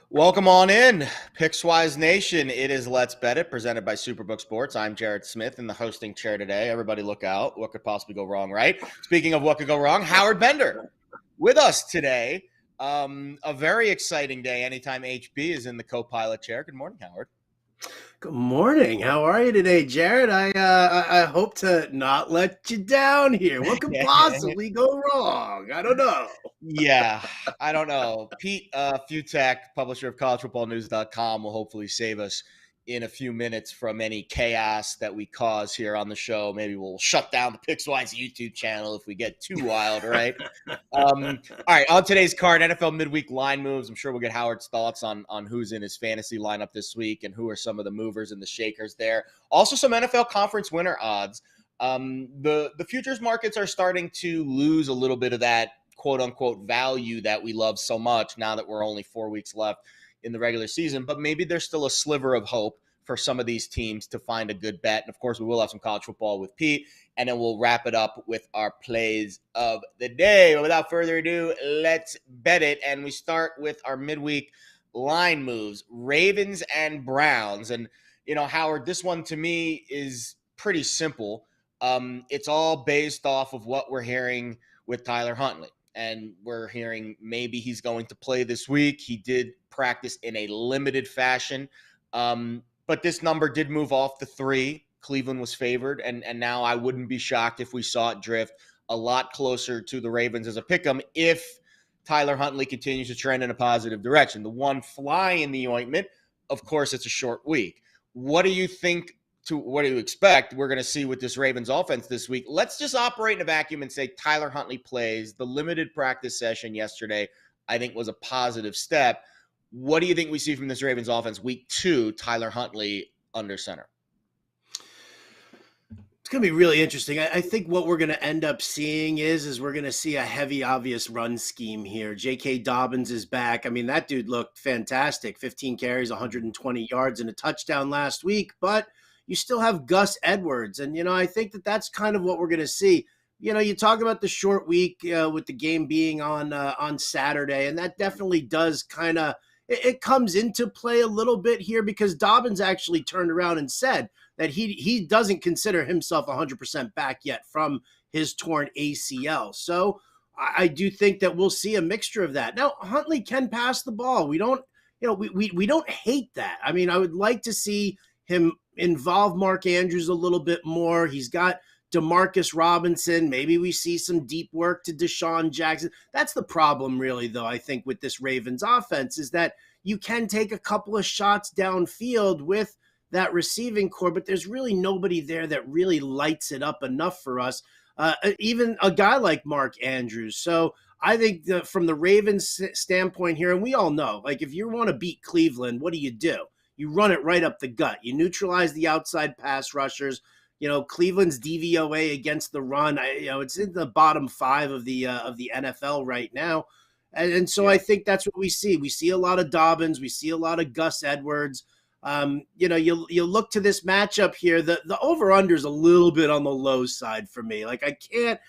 Welcome on in, Pickswise Nation. It is Let's Bet It, presented by Superbook Sports. I'm Jared Smith in the hosting chair today. Everybody look out. What could possibly go wrong, right? Speaking of what could go wrong, Howard Bender with us today. A very exciting day anytime HB is in the co-pilot chair. Good morning, Howard. Good morning. How are you today, Jared? I hope to not let you down here. What could possibly go wrong? I don't know. Yeah, I don't know. Pete Fiutak, publisher of collegefootballnews.com, will hopefully save us in a few minutes from any chaos that we cause here on the show. Maybe we'll shut down the Pickswise YouTube channel if we get too wild, right? All right, on today's card, NFL midweek line moves. I'm sure we'll get Howard's thoughts on who's in his fantasy lineup this week and who are some of the movers and the shakers there. Also, some NFL conference winner odds. The futures markets are starting to lose a little bit of that quote unquote value that we love so much now that we're only 4 weeks left in the regular season, but maybe there's still a sliver of hope for some of these teams to find a good bet. And of course, we will have some college football with Pete, and then we'll wrap it up with our plays of the day. But without further ado, let's bet it. And we start with our midweek line moves, Ravens and Browns. And, Howard, this one to me is pretty simple. It's all based off of what we're hearing with Tyler Huntley. And we're hearing maybe he's going to play this week. He did practice in a limited fashion. But this number did move off the 3. Cleveland was favored. And now I wouldn't be shocked if we saw it drift a lot closer to the Ravens as a pick'em if Tyler Huntley continues to trend in a positive direction. The one fly in the ointment, of course, it's a short week. What do you expect we're going to see with this Ravens offense this week? Let's just operate in a vacuum and say Tyler Huntley plays. The limited practice session yesterday, I think, was a positive step. What do you think we see from this Ravens offense week 2, Tyler Huntley under center? It's going to be really interesting. I think what we're going to end up seeing is we're going to see a heavy, obvious run scheme here. J.K. Dobbins is back. I mean, that dude looked fantastic. 15 carries, 120 yards, and a touchdown last week. But you still have Gus Edwards. And, I think that's kind of what we're going to see. You talk about the short week with the game being on Saturday, and that definitely does kind of it comes into play a little bit here because Dobbins actually turned around and said that he doesn't consider himself 100% back yet from his torn ACL. So I do think that we'll see a mixture of that. Now, Huntley can pass the ball. We don't, we don't hate that. I mean, I would like to see him involve Mark Andrews a little bit more. He's got Demarcus Robinson. Maybe we see some deep work to Deshaun Jackson. That's the problem, really, though, I think, with this Ravens offense is that you can take a couple of shots downfield with that receiving core, but there's really nobody there that really lights it up enough for us, even a guy like Mark Andrews. So I think from the Ravens standpoint here, and we all know, like if you want to beat Cleveland, what do? You run it right up the gut. You neutralize the outside pass rushers. Cleveland's DVOA against the run, it's in the bottom 5 of the NFL right now. And so I think that's what we see. We see a lot of Dobbins. We see a lot of Gus Edwards. You look to this matchup here, the over-under is a little bit on the low side for me. Like I can't,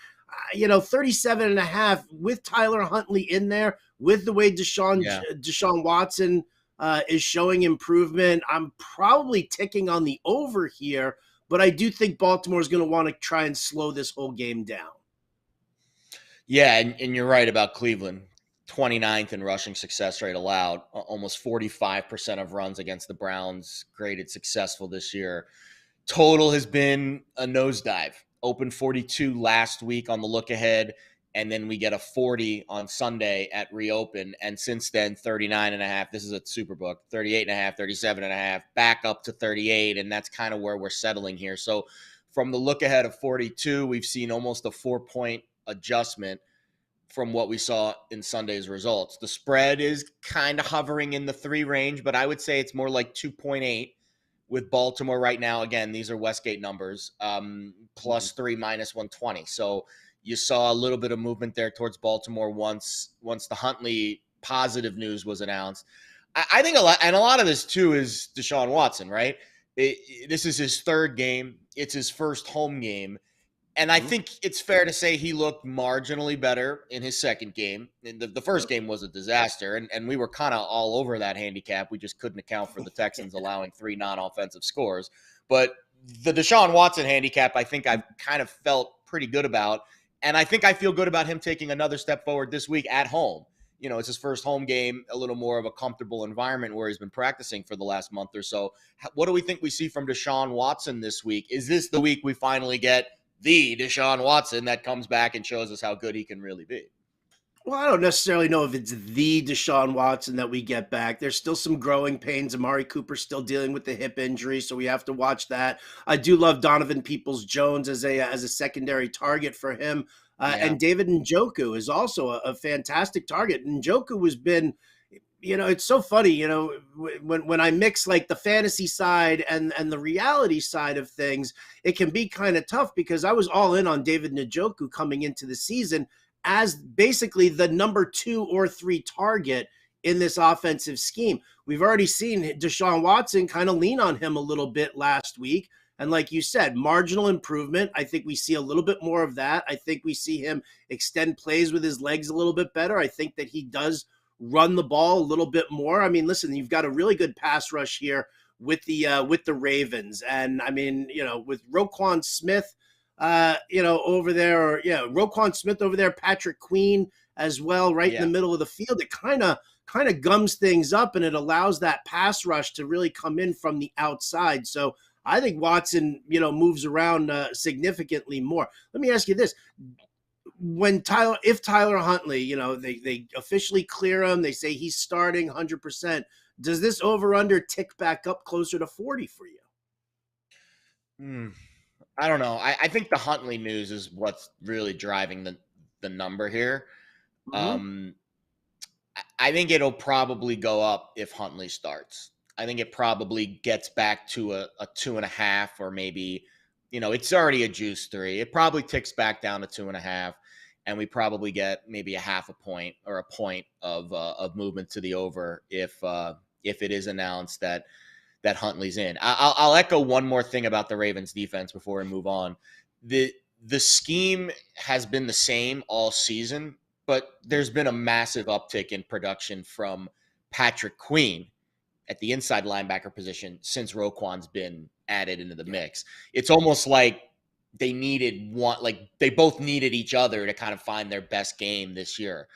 37.5 with Tyler Huntley in there, with the way Deshaun Watson is showing improvement. I'm probably ticking on the over here, but I do think Baltimore is going to want to try and slow this whole game down. Yeah, and you're right about Cleveland. 29th in rushing success rate allowed, almost 45% of runs against the Browns graded successful this year. Total has been a nosedive. Open 42 last week on the look ahead, and then we get a 40 on Sunday at reopen. And since then, 39.5. This is a Superbook, 38.5, 37.5, back up to 38. And that's kind of where we're settling here. So from the look ahead of 42, we've seen almost a 4-point adjustment from what we saw in Sunday's results. The spread is kind of hovering in the 3 range, but I would say it's more like 2.8 with Baltimore right now. Again, these are Westgate numbers, plus 3, minus 120. So you saw a little bit of movement there towards Baltimore once the Huntley positive news was announced. I think a lot of this too is Deshaun Watson, right? This is his 3rd game. It's his first home game. And I think it's fair to say he looked marginally better in his second game. And the first game was a disaster, and we were kind of all over that handicap. We just couldn't account for the Texans allowing 3 non-offensive scores. But the Deshaun Watson handicap, I think I've kind of felt pretty good about. And I think I feel good about him taking another step forward this week at home. It's his first home game, a little more of a comfortable environment where he's been practicing for the last month or so. What do we think we see from Deshaun Watson this week? Is this the week we finally get the Deshaun Watson that comes back and shows us how good he can really be? Well, I don't necessarily know if it's the Deshaun Watson that we get back. There's still some growing pains. Amari Cooper's still dealing with the hip injury, so we have to watch that. I do love Donovan Peoples-Jones as a secondary target for him. And David Njoku is also a fantastic target. Njoku has been, it's so funny, when I mix like the fantasy side and the reality side of things, it can be kind of tough because I was all in on David Njoku coming into the season as basically the number 2 or 3 target in this offensive scheme. We've already seen Deshaun Watson kind of lean on him a little bit last week. And like you said, marginal improvement. I think we see a little bit more of that. I think we see him extend plays with his legs a little bit better. I think that he does run the ball a little bit more. I mean, listen, you've got a really good pass rush here with the Ravens. And I mean, with Roquan Smith, over there, or Roquan Smith over there, Patrick Queen as well, right in the middle of the field. It kind of gums things up, and it allows that pass rush to really come in from the outside. So I think Watson, moves around significantly more. Let me ask you this. If Tyler Huntley, they officially clear him, they say he's starting 100%, does this over-under tick back up closer to 40 for you? I don't know. I think the Huntley news is what's really driving the number here. I think it'll probably go up if Huntley starts. I think it probably gets back to a 2.5, or maybe, it's already a juice 3. It probably ticks back down to 2.5, and we probably get maybe a half a point or a point of movement to the over if it is announced that Huntley's in. I'll echo one more thing about the Ravens defense before we move on. The scheme has been the same all season, but there's been a massive uptick in production from Patrick Queen at the inside linebacker position since Roquan's been added into the mix. It's almost like they both needed each other to kind of find their best game this year.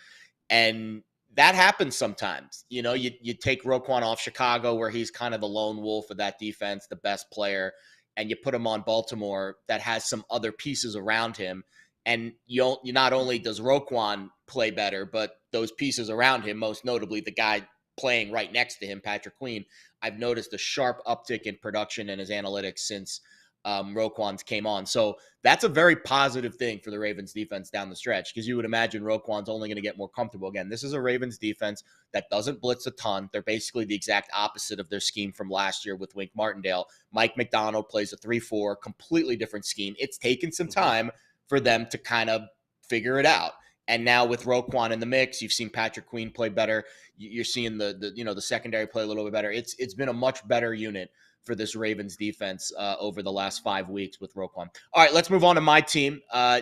And that happens sometimes. You take Roquan off Chicago, where he's kind of the lone wolf of that defense, the best player, and you put him on Baltimore that has some other pieces around him. And you not only does Roquan play better, but those pieces around him, most notably the guy playing right next to him, Patrick Queen, I've noticed a sharp uptick in production in his analytics since Roquan's came on. So that's a very positive thing for the Ravens defense down the stretch, because you would imagine Roquan's only going to get more comfortable. Again, this is a Ravens defense that doesn't blitz a ton. They're basically the exact opposite of their scheme from last year with Wink Martindale. Mike McDonald plays a 3-4, completely different scheme. It's taken some time for them to kind of figure it out. And now with Roquan in the mix, you've seen Patrick Queen play better. You're seeing the secondary play a little bit better. It's been a much better unit for this Ravens defense over the last 5 weeks with Roquan. All right, let's move on to my team.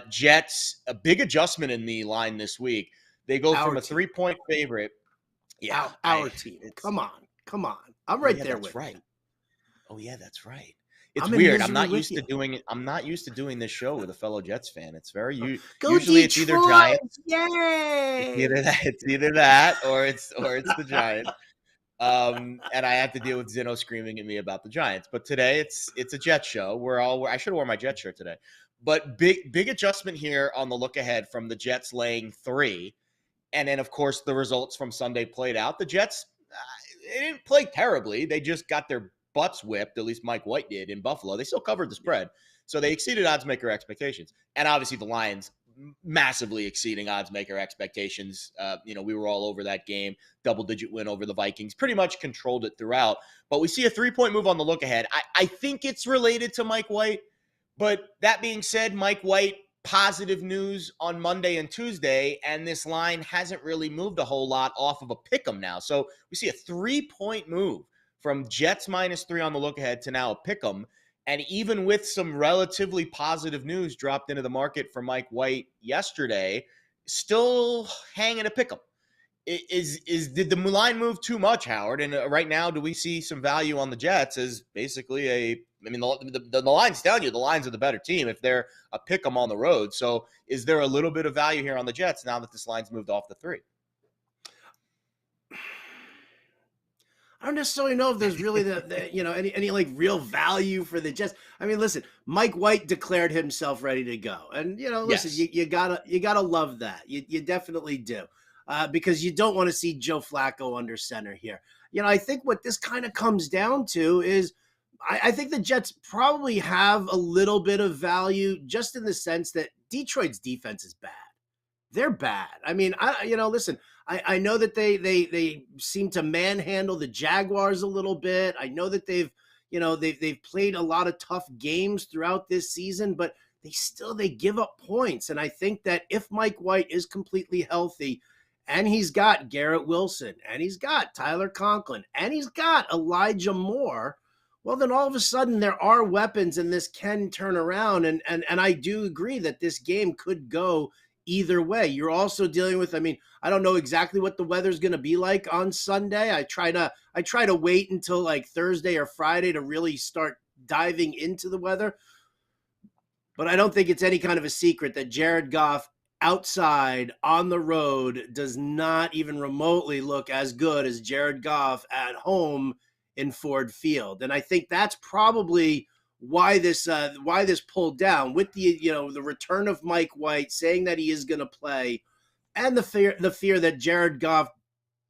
Jets, a big adjustment in the line this week. They go from a 3-point favorite. Yeah, our team. Come on. I'm right there with right. Oh yeah, that's right. It's weird. I'm not used to doing it. I'm not used to doing this show with a fellow Jets fan. It's very usually it's either Giants. Yay! It's either that or it's the Giants. And I have to deal with Zeno screaming at me about the Giants. But today it's a Jets show. I should have worn my Jets shirt today. But big adjustment here on the look ahead from the Jets laying 3. And then, of course, the results from Sunday played out. The Jets, they didn't play terribly. They just got their butts whipped, at least Mike White did, in Buffalo. They still covered the spread. So they exceeded odds maker expectations. And obviously the Lions massively exceeding odds maker expectations. We were all over that game. Double-digit win over the Vikings. Pretty much controlled it throughout. But we see a 3-point move on the look ahead. I think it's related to Mike White. But that being said, Mike White, positive news on Monday and Tuesday, and this line hasn't really moved a whole lot off of a pick'em now. So we see a 3-point move from Jets -3 on the look ahead to now a pick'em. And even with some relatively positive news dropped into the market for Mike White yesterday, still hanging a pick 'em. Did the line move too much, Howard? And right now, do we see some value on the Jets as basically the line's telling you the Lions are the better team if they're a pick 'em on the road. So is there a little bit of value here on the Jets now that this line's moved off the 3? I don't necessarily know if there's really any like real value for the Jets. I mean, listen, Mike White declared himself ready to go, and listen, Yes. you gotta love that. You definitely do, because you don't want to see Joe Flacco under center here. I think what this kind of comes down to is I think the Jets probably have a little bit of value just in the sense that Detroit's defense is bad. They're bad. I mean, listen, I know that they seem to manhandle the Jaguars a little bit. I know that they've played a lot of tough games throughout this season, but they give up points. And I think that if Mike White is completely healthy, and he's got Garrett Wilson, and he's got Tyler Conklin, and he's got Elijah Moore, well, then all of a sudden there are weapons, and this can turn around. And I do agree that this game could go either way. You're also dealing with, I mean, I don't know exactly what the weather's going to be like on Sunday. I try to wait until like Thursday or Friday to really start diving into the weather. But I don't think it's any kind of a secret that Jared Goff outside on the road does not even remotely look as good as Jared Goff at home in Ford Field. And I think that's probably why this pulled down with the return of Mike White saying that he is going to play, and the fear that Jared Goff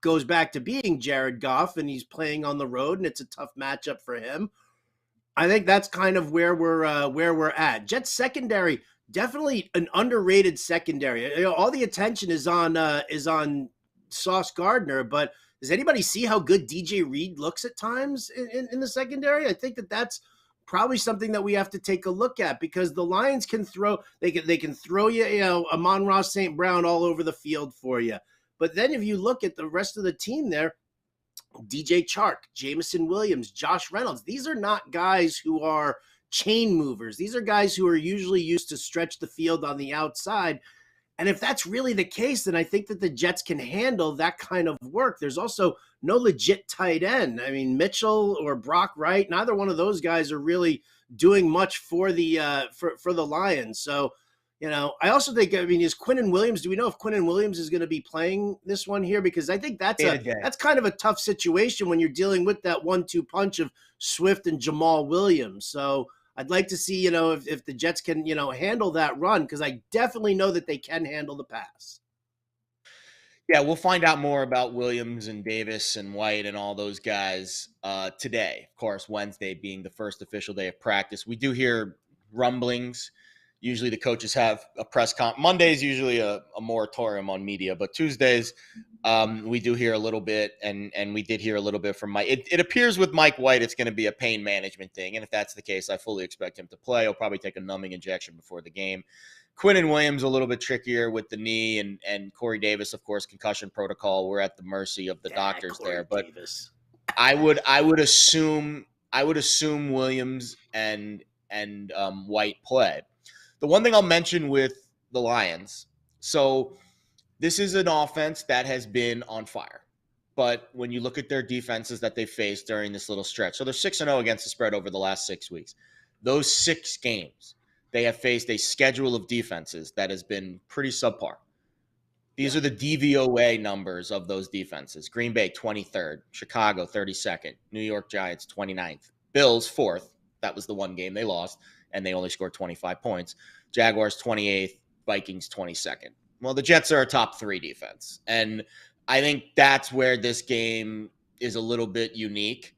goes back to being Jared Goff and he's playing on the road and it's a tough matchup for him. I think that's kind of where we're at. Jets secondary, definitely an underrated secondary. All the attention is on Sauce Gardner, but does anybody see how good DJ Reed looks at times in the secondary? I think that's probably something that we have to take a look at, because the Lions can throw, they can throw you, Amon-Ra St. Brown all over the field for you. But then if you look at the rest of the team there, DJ Chark, Jameson Williams, Josh Reynolds, these are not guys who are chain movers. These are guys who are usually used to stretch the field on the outside. And if that's really the case, then I think that the Jets can handle that kind of work. There's also no legit tight end. I mean, Mitchell or Brock Wright, neither one of those guys are really doing much for the Lions. So, I also think, I mean, is Quinnen Williams, do we know if Quinnen Williams is going to be playing this one here? Because I think that's kind of a tough situation when you're dealing with that 1-2 punch of Swift and Jamal Williams. So I'd like to see, if the Jets can, handle that run, because I definitely know that they can handle the pass. Yeah, we'll find out more about Williams and Davis and White and all those guys today. Of course, Wednesday being the first official day of practice. We do hear rumblings. Usually the coaches have a press conference. Monday's usually a moratorium on media, but Tuesdays we do hear a little bit, and we did hear a little bit from Mike. It appears with Mike White it's going to be a pain management thing, and if that's the case, I fully expect him to play. He'll probably take a numbing injection before the game. Quinnen Williams a little bit trickier with the knee, and Corey Davis, of course, concussion protocol. We're at the mercy of the doctors Corey there, but Davis. I would assume Williams and White play. The one thing I'll mention with the Lions, so this is an offense that has been on fire. But when you look at their defenses that they faced during this little stretch, so they're 6-0 against the spread over the last 6 weeks. Those 6 games, they have faced a schedule of defenses that has been pretty subpar. These are the DVOA numbers of those defenses. Green Bay, 23rd. Chicago, 32nd. New York Giants, 29th. Bills, 4th. That was the one game they lost, and they only scored 25 points. Jaguars, 28th. Vikings, 22nd. Well, the Jets are a top 3 defense, and I think that's where this game is a little bit unique,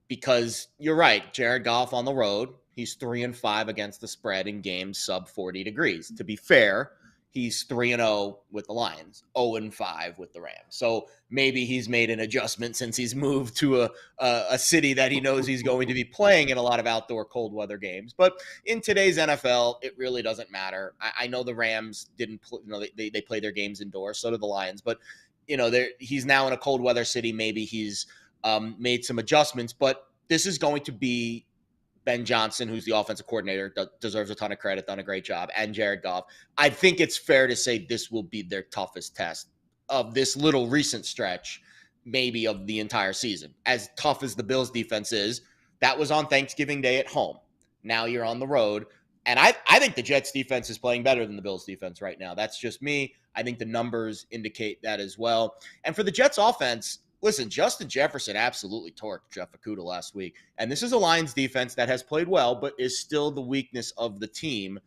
because you're right, Jared Goff on the road, he's 3-5 against the spread in games sub 40 degrees. To be fair, he's 3-0 with the Lions, 0-5 with the Rams. So maybe he's made an adjustment since he's moved to a city that he knows he's going to be playing in a lot of outdoor cold weather games. But in today's NFL, it really doesn't matter. I know the Rams didn't, they play their games indoors. So do the Lions. But he's now in a cold weather city. Maybe he's made some adjustments. But this is going to be Ben Johnson, who's the offensive coordinator, deserves a ton of credit, done a great job, and Jared Goff. I think it's fair to say this will be their toughest test of this little recent stretch, maybe of the entire season. As tough as the Bills defense is, that was on Thanksgiving Day at home. Now you're on the road. And I think the Jets defense is playing better than the Bills defense right now. That's just me. I think the numbers indicate that as well. And for the Jets offense, listen, Justin Jefferson absolutely torqued Jeff Okudah last week. And this is a Lions defense that has played well, but is still the weakness of the team.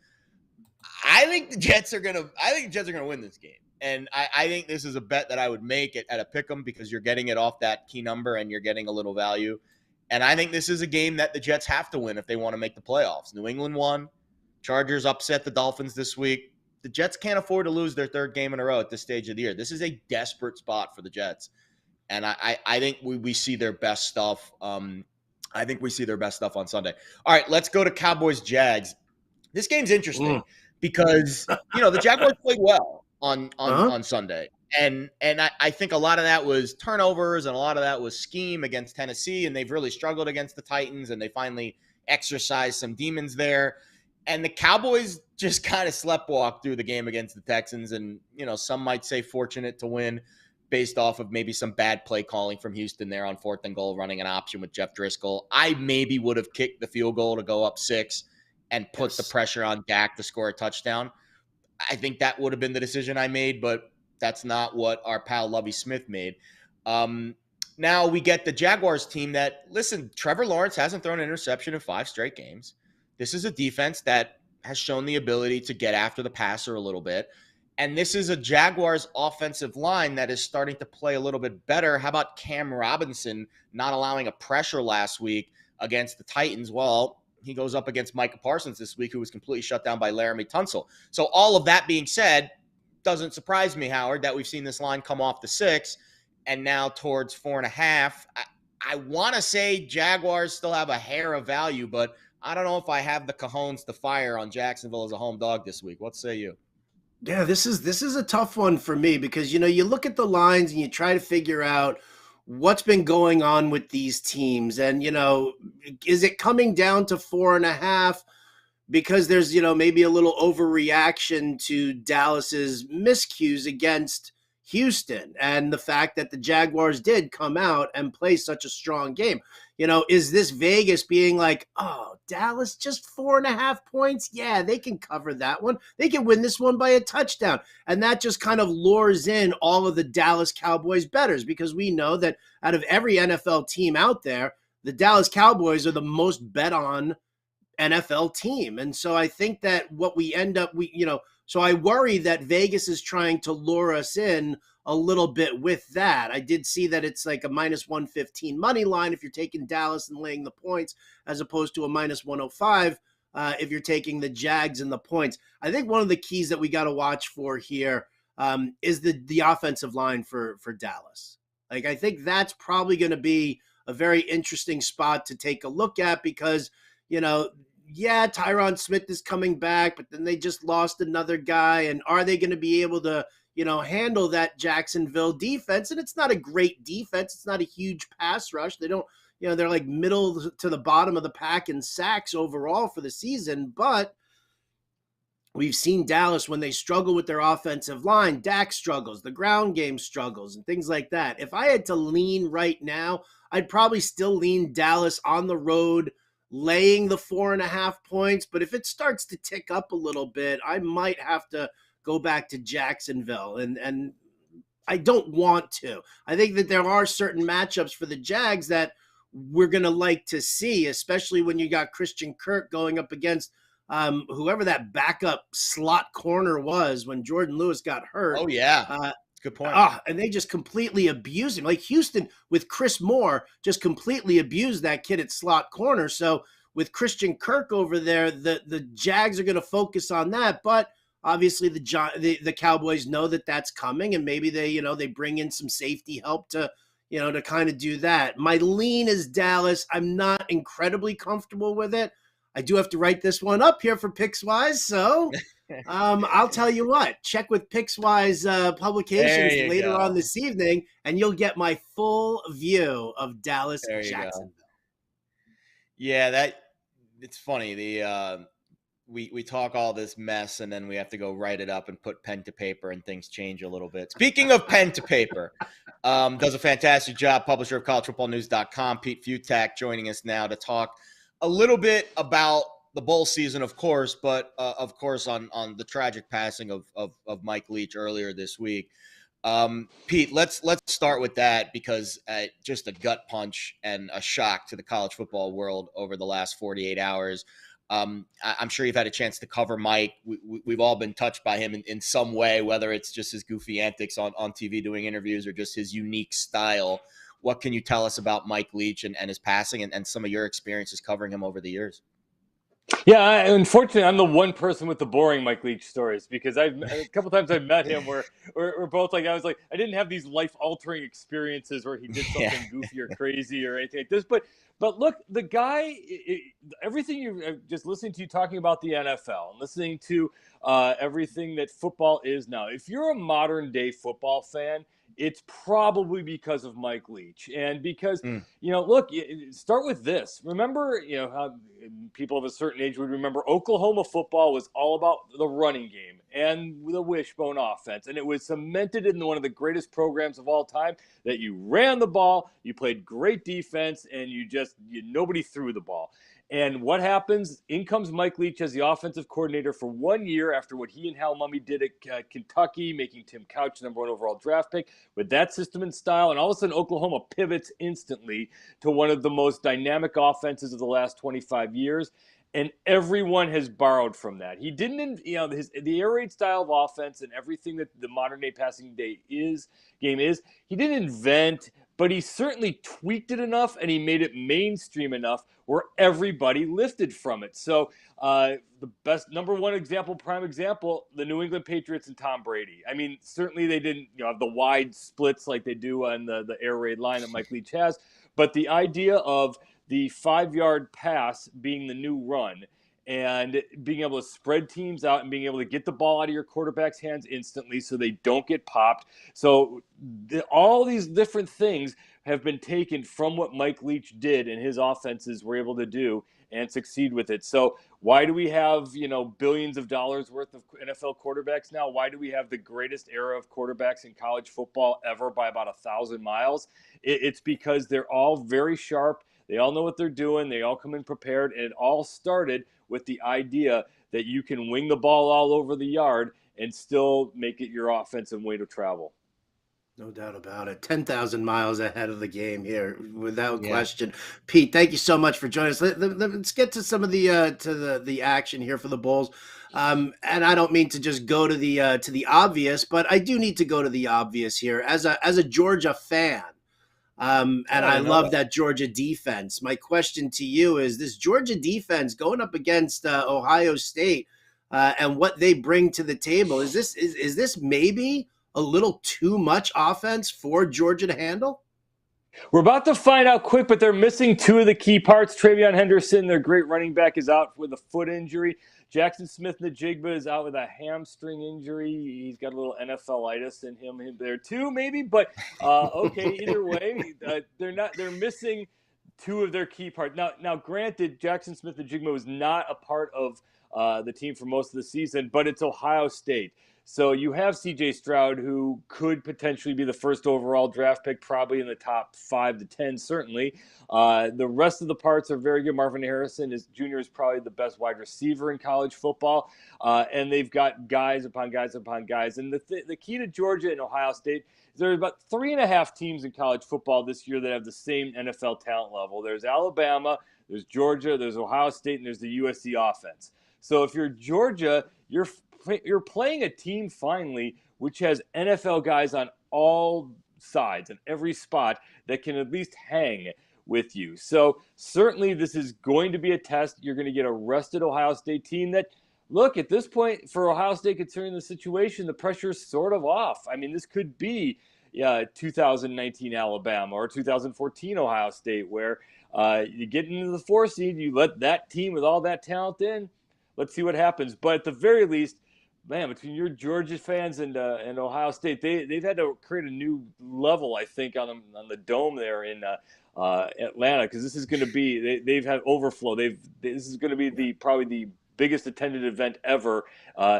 I think the Jets are gonna win this game. And I think this is a bet that I would make at a pick'em because you're getting it off that key number and you're getting a little value. And I think this is a game that the Jets have to win if they want to make the playoffs. New England won. Chargers upset the Dolphins this week. The Jets can't afford to lose their third game in a row at this stage of the year. This is a desperate spot for the Jets. And I think we see their best stuff. I think we see their best stuff on Sunday. All right, let's go to Cowboys-Jags. This game's interesting because, the Jaguars played well on Sunday. And I think a lot of that was turnovers and a lot of that was scheme against Tennessee. And they've really struggled against the Titans. And they finally exercised some demons there. And the Cowboys just kind of sleptwalked through the game against the Texans. And, some might say fortunate to win based off of maybe some bad play calling from Houston there on 4th and goal, running an option with Jeff Driscoll. I maybe would have kicked the field goal to go up 6 and put the pressure on Dak to score a touchdown. I think that would have been the decision I made, but that's not what our pal Lovie Smith made. Now we get the Jaguars team that, listen, Trevor Lawrence hasn't thrown an interception in 5 straight games. This is a defense that has shown the ability to get after the passer a little bit. And this is a Jaguars offensive line that is starting to play a little bit better. How about Cam Robinson not allowing a pressure last week against the Titans? Well, he goes up against Micah Parsons this week, who was completely shut down by Laramie Tunsil. So all of that being said, doesn't surprise me, Howard, that we've seen this line come off the 6 and now towards 4.5. I want to say Jaguars still have a hair of value, but I don't know if I have the cajones to fire on Jacksonville as a home dog this week. What say you? Yeah, this is a tough one for me because, you look at the lines and you try to figure out what's been going on with these teams. And, is it coming down to 4.5 because there's, maybe a little overreaction to Dallas's miscues against Houston and the fact that the Jaguars did come out and play such a strong game? Is this Vegas being like, oh, Dallas just 4.5 points? Yeah, they can cover that one. They can win this one by a touchdown. And that just kind of lures in all of the Dallas Cowboys bettors because we know that out of every NFL team out there, the Dallas Cowboys are the most bet on NFL team. And so I think that what we end up, so I worry that Vegas is trying to lure us in a little bit with that. I did see that it's like a -115 money line if you're taking Dallas and laying the points, as opposed to a -105 if you're taking the Jags and the points. I think one of the keys that we got to watch for here is the offensive line for Dallas. Like, I think that's probably going to be a very interesting spot to take a look at because, Tyron Smith is coming back, but then they just lost another guy. And are they going to be able to, handle that Jacksonville defense? And it's not a great defense. It's not a huge pass rush. They don't, they're like middle to the bottom of the pack in sacks overall for the season. But we've seen Dallas when they struggle with their offensive line, Dak struggles, the ground game struggles, and things like that. If I had to lean right now, I'd probably still lean Dallas on the road, laying the 4.5 points. But if it starts to tick up a little bit, I might have to go back to Jacksonville. And I don't want to. I think that there are certain matchups for the Jags that we're going to like to see, especially when you got Christian Kirk going up against whoever that backup slot corner was when Jordan Lewis got hurt. Oh, yeah. Good point. And they just completely abused him. Like Houston with Chris Moore just completely abused that kid at slot corner. So with Christian Kirk over there, the Jags are going to focus on that. But obviously the Cowboys know that that's coming, and maybe they bring in some safety help to kind of do that. My lean is Dallas. I'm not incredibly comfortable with it. I do have to write this one up here for Pickswise, so I'll tell you what. Check with Pickswise publications later on this evening, and you'll get my full view of Dallas Jacksonville. Yeah, it's funny. We talk all this mess and then we have to go write it up and put pen to paper and things change a little bit. Speaking of pen to paper, does a fantastic job, publisher of collegefootballnews.com, Pete Fiutak, joining us now to talk a little bit about the bowl season, of course, but of course on the tragic passing of Mike Leach earlier this week. Pete, let's start with that because just a gut punch and a shock to the college football world over the last 48 hours. I'm sure you've had a chance to cover Mike. We've all been touched by him in some way, whether it's just his goofy antics on TV doing interviews or just his unique style. What can you tell us about Mike Leach and his passing and some of your experiences covering him over the years? Yeah, unfortunately, I'm the one person with the boring Mike Leach stories because a couple times I've met him where we're both like, I didn't have these life-altering experiences where he did something goofy or crazy or anything like this. But look, the guy, everything you just listening to you talking about the NFL and listening to everything that football is now. If you're a modern day football fan, it's probably because of Mike Leach. And because, look, start with this. Remember, how people of a certain age would remember Oklahoma football was all about the running game and the wishbone offense. And it was cemented in one of the greatest programs of all time that you ran the ball, you played great defense, and nobody threw the ball. And what happens? In comes Mike Leach as the offensive coordinator for 1 year after what he and Hal Mumme did at Kentucky, making Tim Couch the #1 overall draft pick with that system and style. And all of a sudden, Oklahoma pivots instantly to one of the most dynamic offenses of the last 25 years. And everyone has borrowed from that. He didn't, the air raid style of offense and everything that the modern day passing game is, he didn't invent, but he certainly tweaked it enough and he made it mainstream enough where everybody lifted from it. So the best prime example, the New England Patriots and Tom Brady. I mean, certainly they didn't have the wide splits like they do on the air raid line that Mike Leach has, but the idea of the 5-yard pass being the new run and being able to spread teams out and being able to get the ball out of your quarterback's hands instantly so they don't get popped. So all these different things have been taken from what Mike Leach did and his offenses were able to do and succeed with it. So why do we have, billions of dollars worth of NFL quarterbacks now? Why do we have the greatest era of quarterbacks in college football ever by about 1,000 miles? It's because they're all very sharp. They all know what they're doing. They all come in prepared. And it all started with the idea that you can wing the ball all over the yard and still make it your offensive way to travel. No doubt about it. 10,000 miles ahead of the game here, without question. Pete, thank you so much for joining us. Let's get to some of the action here for the Bulls. And I don't mean to just go to the obvious, but I do need to go to the obvious here as a Georgia fan. And I love that Georgia defense. My question to you is this Georgia defense going up against Ohio State and what they bring to the table. Is this maybe a little too much offense for Georgia to handle? We're about to find out quick, but they're missing two of the key parts. Travion Henderson, their great running back, is out with a foot injury. Jackson Smith-Njigba is out with a hamstring injury. He's got a little NFL-itis in him there too, maybe. But okay, either way, they're missing two of their key parts. Now, granted, Jackson Smith-Njigba was not a part of the team for most of the season, but it's Ohio State. So you have C.J. Stroud, who could potentially be the first overall draft pick, probably in the top 5 to 10, certainly. The rest of the parts are very good. Marvin Harrison Jr. is probably the best wide receiver in college football. And they've got guys upon guys upon guys. And the key to Georgia and Ohio State is there are about 3.5 teams in college football this year that have the same NFL talent level. There's Alabama, there's Georgia, there's Ohio State, and there's the USC offense. So if you're Georgia, you're playing a team finally which has NFL guys on all sides and every spot that can at least hang with you. So certainly this is going to be a test. You're going to get a rested Ohio State team that, look, at this point for Ohio State, considering the situation, the pressure is sort of off. I mean, this could be 2019 Alabama or 2014 Ohio State where you get into the 4 seed, you let that team with all that talent in. Let's see what happens. But at the very least, man, between your Georgia fans and Ohio State, they've had to create a new level, I think, on the dome there in Atlanta, because this is going to be they've had overflow. This is going to be probably the biggest attended event ever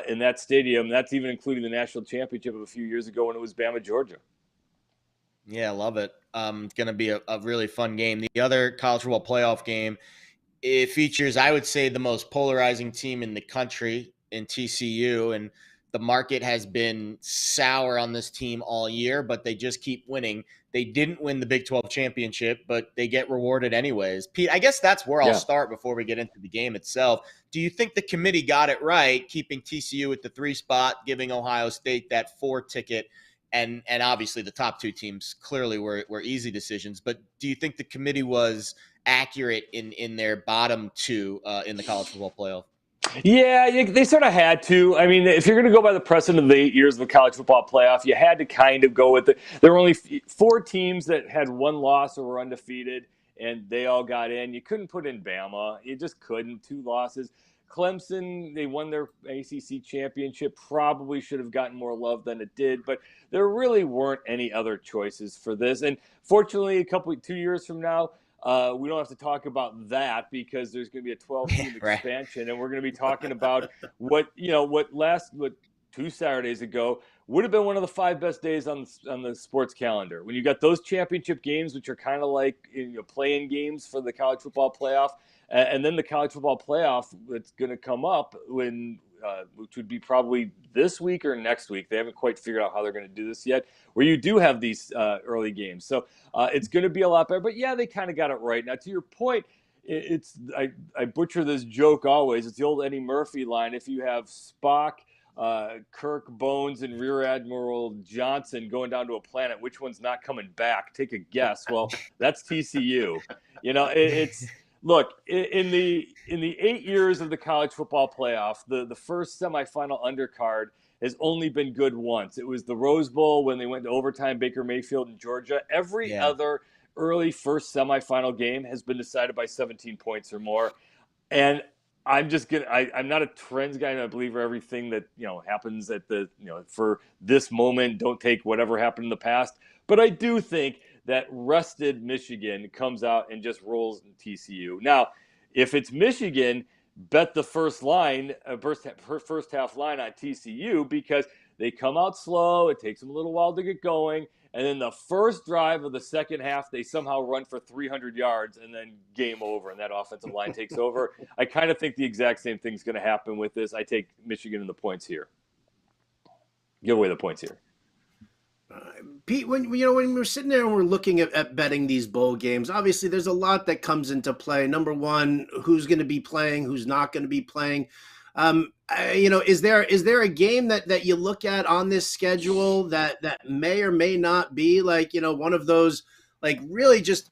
in that stadium. That's even including the national championship of a few years ago when it was Bama, Georgia. Yeah, love it. It's going to be a really fun game. The other college football playoff game, it features, I would say, the most polarizing team in the country in TCU, and the market has been sour on this team all year, but they just keep winning. They didn't win the Big 12 championship, but they get rewarded anyways. Pete, I guess that's where I'll start before we get into the game itself. Do you think the committee got it right, keeping TCU at the 3 spot, giving Ohio State that 4 ticket? And obviously the top 2 teams clearly were easy decisions, but do you think the committee was accurate in their bottom 2 in the college football playoff? Yeah, they sort of had to. I mean, if you're going to go by the precedent of the 8 years of the college football playoff, you had to kind of go with it. There were only 4 teams that had 1 loss or were undefeated, and they all got in. You couldn't put in Bama. You just couldn't. 2 losses. Clemson, they won their ACC championship, probably should have gotten more love than it did, but there really weren't any other choices for this. And fortunately, 2 years from now, we don't have to talk about that because there's going to be a 12-team expansion, and we're going to be talking about what 2 Saturdays ago would have been one of the 5 best days on the sports calendar. When you got those championship games, which are kind of like play-in games for the college football playoff, and then the college football playoff that's going to come up which would be probably this week or next week. They haven't quite figured out how they're going to do this yet, where you do have these early games. So it's going to be a lot better. But, yeah, they kind of got it right. Now, to your point, I butcher this joke always. It's the old Eddie Murphy line. If you have Spock, Kirk, Bones, and Rear Admiral Johnson going down to a planet, which one's not coming back? Take a guess. Well, that's TCU. It's – look, in the 8 years of the college football playoff, the first semifinal undercard has only been good once. It was the Rose Bowl when they went to overtime, Baker Mayfield in Georgia. Every other early first semifinal game has been decided by 17 points or more. And I'm not a trends guy, and I believe everything that happens at for this moment. Don't take whatever happened in the past, but I do think that rested Michigan comes out and just rolls TCU. Now, if it's Michigan, bet the first half line on TCU because they come out slow. It takes them a little while to get going. And then the first drive of the second half, they somehow run for 300 yards and then game over, and that offensive line takes over. I kind of think the exact same thing's going to happen with this. I take Michigan in the points here. Give away the points here. Pete, when we're sitting there and we're looking at betting these bowl games, obviously there's a lot that comes into play. Number one, who's going to be playing, who's not going to be playing. Is there a game that you look at on this schedule that may or may not be one of those, really just,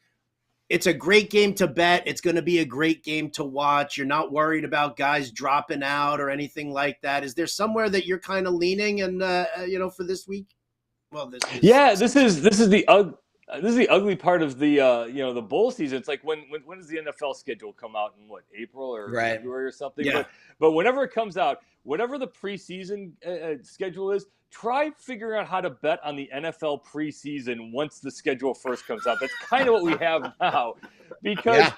it's a great game to bet. It's going to be a great game to watch. You're not worried about guys dropping out or anything like that. Is there somewhere that you're kind of leaning and for this week? Well, this is the ugly part of the the bowl season. It's like when does the NFL schedule come out in April or February or something? Yeah. But whenever it comes out, whatever the preseason schedule is, try figuring out how to bet on the NFL preseason once the schedule first comes out. That's kind of what we have now, because.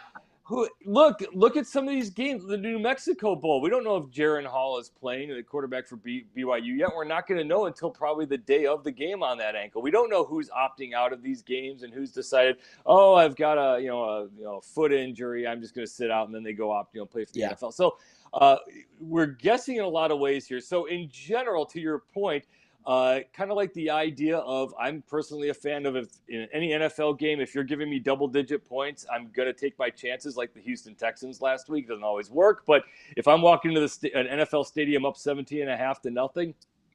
Look at some of these games. The New Mexico Bowl. We don't know if Jaron Hall is playing, the quarterback for BYU, yet. We're not going to know until probably the day of the game on that ankle. We don't know who's opting out of these games and who's decided, I've got a foot injury. I'm just going to sit out, and then they go opt, play for the NFL. So we're guessing in a lot of ways here. So in general, to your point, kind of like the idea of, I'm personally a fan of, if in any NFL game, if you're giving me double-digit points, I'm going to take my chances, like the Houston Texans last week. It doesn't always work, but if I'm walking into an NFL stadium up 17.5-0,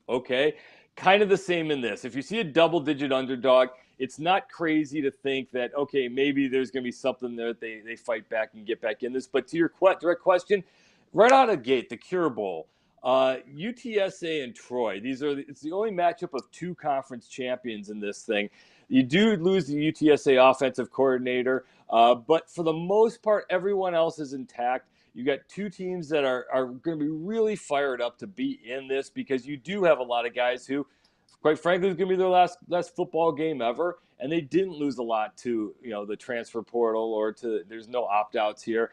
okay. Kind of the same in this. If you see a double-digit underdog, it's not crazy to think that, okay, maybe there's going to be something there that they fight back and get back in this. But to your direct question, right out of the gate, the Cure Bowl. UTSA and Troy. It's the only matchup of 2 conference champions in this thing. You do lose the UTSA offensive coordinator, but for the most part, everyone else is intact. You got two teams that are going to be really fired up to be in this, because you do have a lot of guys who, quite frankly, it's going to be their last football game ever, and they didn't lose a lot to the transfer portal or to. There's no opt-outs here.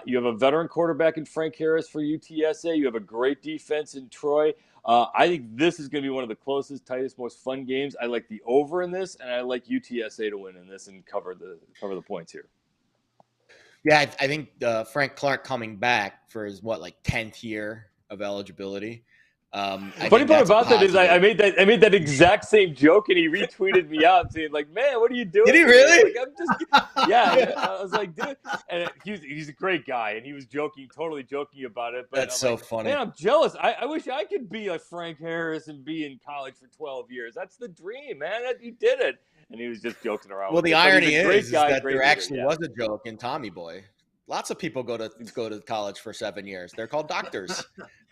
You have a veteran quarterback in Frank Harris for UTSA. You have a great defense in Troy. I think this is going to be one of the closest, tightest, most fun games. I like the over in this, and I like UTSA to win in this and cover the points here. Yeah, I think Frank Clark coming back for his 10th year of eligibility. Funny part about that is I made that exact same joke, and he retweeted me out saying like, "Man, what are you doing?" Did he really? Like, I'm just yeah. I was like, dude, and he's a great guy, and he was totally joking about it. But that's so funny. Man, I'm jealous. I wish I could be like Frank Harris and be in college for 12 years. That's the dream, man. You did it. And he was just joking around. Well, the irony is that there actually was a joke in Tommy Boy. Lots of people go to college for 7 years. They're called doctors.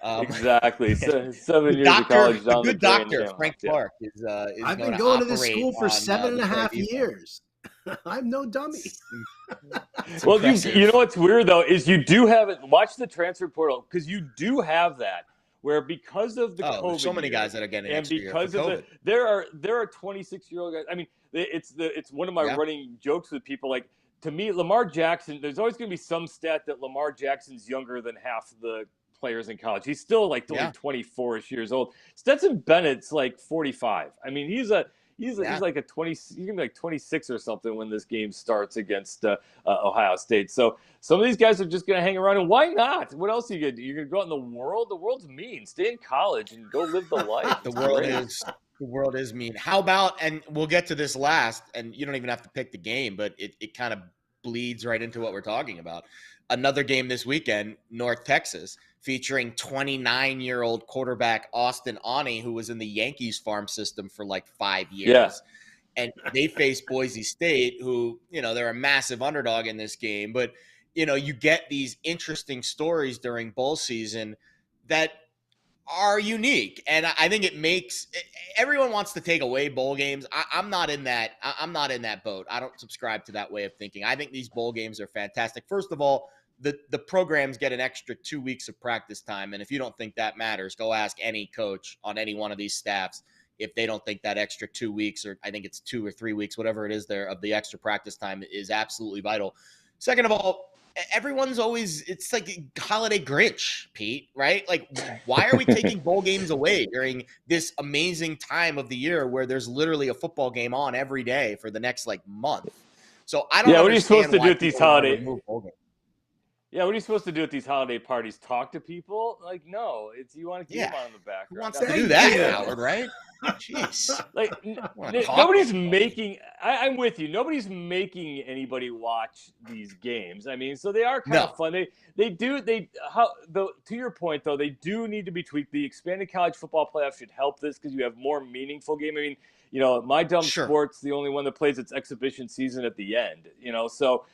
Exactly. 7 years of college down the doctor, Frank Clark, is I've been going to this school for 7.5 years. I'm no dummy. Well, you know what's weird, though, is you do have it. Watch the transfer portal, because you do have that. Where because of the COVID, so many guys that are getting and because of it, there are 26-year-old guys. I mean, it's one of my running jokes with people. Like, to me, Lamar Jackson. There's always going to be some stat that Lamar Jackson's younger than half the players in college. He's still like only 24ish years old. Stetson Bennett's like 45. I mean, he's like a 20. He's gonna be like 26 or something when this game starts against Ohio State. So some of these guys are just gonna hang around, and why not? What else are you gonna do? You're gonna go out in the world. The world's mean. Stay in college and go live the life. The world is mean. How about, and we'll get to this last, and you don't even have to pick the game, but it kind of bleeds right into what we're talking about. Another game this weekend, North Texas, featuring 29-year-old quarterback Austin Aune, who was in the Yankees farm system for like 5 years. Yeah. And they face Boise State, who, they're a massive underdog in this game. But, you get these interesting stories during bowl season that are unique. And I think everyone wants to take away bowl games. I'm not in that. I'm not in that boat. I don't subscribe to that way of thinking. I think these bowl games are fantastic. First of all, the programs get an extra 2 weeks of practice time. And if you don't think that matters, go ask any coach on any one of these staffs if they don't think that extra 2 weeks, or I think it's 2 or 3 weeks, whatever it is there, of the extra practice time is absolutely vital. Second of all, everyone's always, it's like holiday Grinch, Pete, right? Like, why are we taking bowl games away during this amazing time of the year where there's literally a football game on every day for the next month? So I don't. Yeah, what are you supposed to do at these holidays? Yeah, what are you supposed to do at these holiday parties? Talk to people? Like, no, it's you want to keep them on the background. Who wants to do that, Howard? Right? Jeez. Like, nobody's making. I'm with you. Nobody's making anybody watch these games. I mean, so they are kind of fun. To your point though, they do need to be tweaked. The expanded college football playoff should help this, because you have more meaningful game. I mean, My Dumb Sport's the only one that plays its exhibition season at the end. So.